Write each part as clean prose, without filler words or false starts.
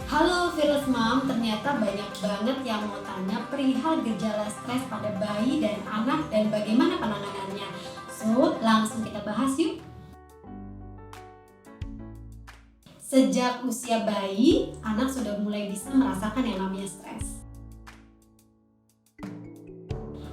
Halo Fearless Mom, ternyata banyak banget yang mau tanya perihal gejala stres pada bayi dan anak dan bagaimana penanganannya. So, langsung kita bahas yuk. Sejak usia bayi, anak sudah mulai bisa merasakan yang namanya stres.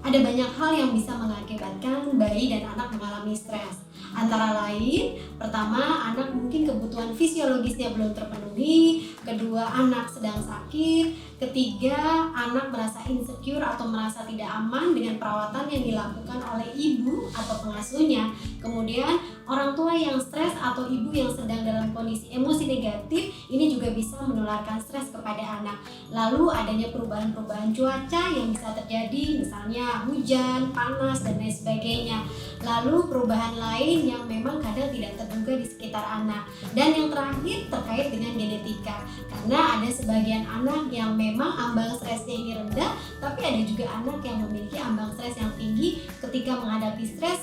Ada banyak hal yang bisa mengakibatkan bayi dan anak mengalami stres. Antara lain, pertama, anak mungkin kebutuhan fisiologisnya belum terpenuhi, kedua, anak sedang sakit, ketiga, anak merasa insecure atau merasa tidak aman dengan perawatan yang dilakukan oleh ibu atau pengasuhnya. Kemudian, orang tua yang stres atau ibu yang sedang dalam kondisi emosi negatif, ini juga bisa menularkan stres kepada anak. Lalu adanya perubahan-perubahan cuaca yang bisa terjadi, misalnya hujan, panas, dan lain sebagainya. Lalu perubahan lain yang memang kadang tidak terduga di sekitar anak. Dan yang terakhir terkait dengan genetika. Karena ada sebagian anak yang memang ambang stresnya ini rendah, tapi ada juga anak yang memiliki ambang stres yang tinggi. Ketika menghadapi stres,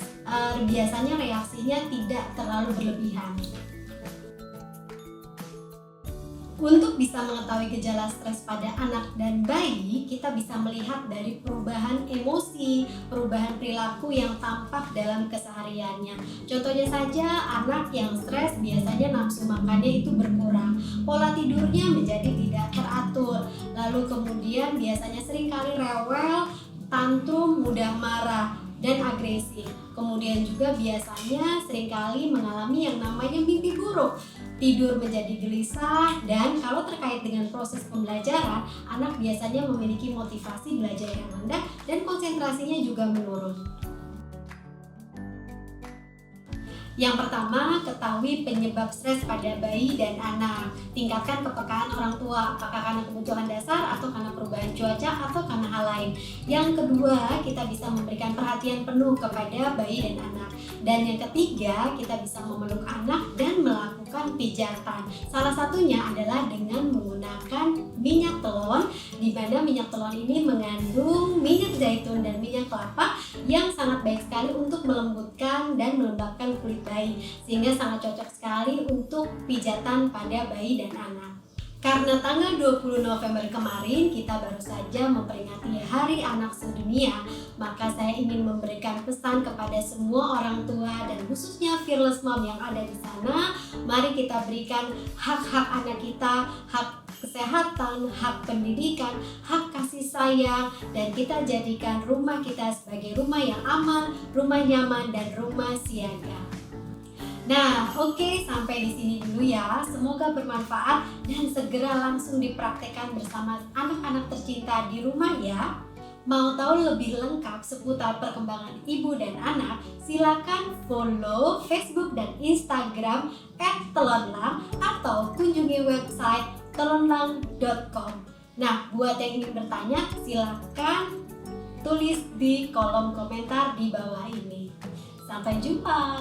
biasanya reaksinya tidak terlalu berlebihan. Untuk bisa mengetahui gejala stres pada anak dan bayi, kita bisa melihat dari perubahan emosi, perubahan perilaku yang tampak dalam kesehariannya. Contohnya saja, anak yang stres biasanya nafsu makannya itu berkurang, pola tidurnya menjadi tidak teratur, lalu kemudian biasanya seringkali rewel, tantrum, mudah marah, dan agresi. Kemudian juga biasanya seringkali mengalami yang namanya mimpi buruk, tidur menjadi gelisah, dan kalau terkait dengan proses pembelajaran, anak biasanya memiliki motivasi belajar yang rendah dan konsentrasinya juga menurun. Yang pertama, ketahui penyebab stres pada bayi dan anak. Tingkatkan kepekaan orang tua, apakah karena kebutuhan dasar atau karena perubahan cuaca atau karena hal lain. Yang kedua, kita bisa memberikan perhatian penuh kepada bayi dan anak. Dan yang ketiga, kita bisa memeluk anak dan melakukan pijatan. Salah satunya adalah dengan menggunakan minyak telon, di mana minyak telon ini mengandung minyak zaitun dan minyak kelapa yang sangat baik sekali untuk melembutkan dan melembabkan kulit bayi, sehingga sangat cocok sekali untuk pijatan pada bayi dan anak. Karena tanggal 20 November kemarin kita baru saja memperingati Hari Anak Sedunia, maka saya ingin memberikan pesan kepada semua orang tua dan khususnya Fearless Mom yang ada di sana. Mari kita berikan hak-hak anak kita, hak kesehatan, hak pendidikan, hak kasih sayang, dan kita jadikan rumah kita sebagai rumah yang aman, rumah nyaman, dan rumah siaga. Nah, oke, sampai di sini dulu ya. Semoga bermanfaat dan segera langsung dipraktekkan bersama anak-anak tercinta di rumah ya. Mau tahu lebih lengkap seputar perkembangan ibu dan anak, silakan follow Facebook dan Instagram @telonlang atau kunjungi website telonlang.com. Nah, buat yang ingin bertanya, silakan tulis di kolom komentar di bawah ini. Sampai jumpa.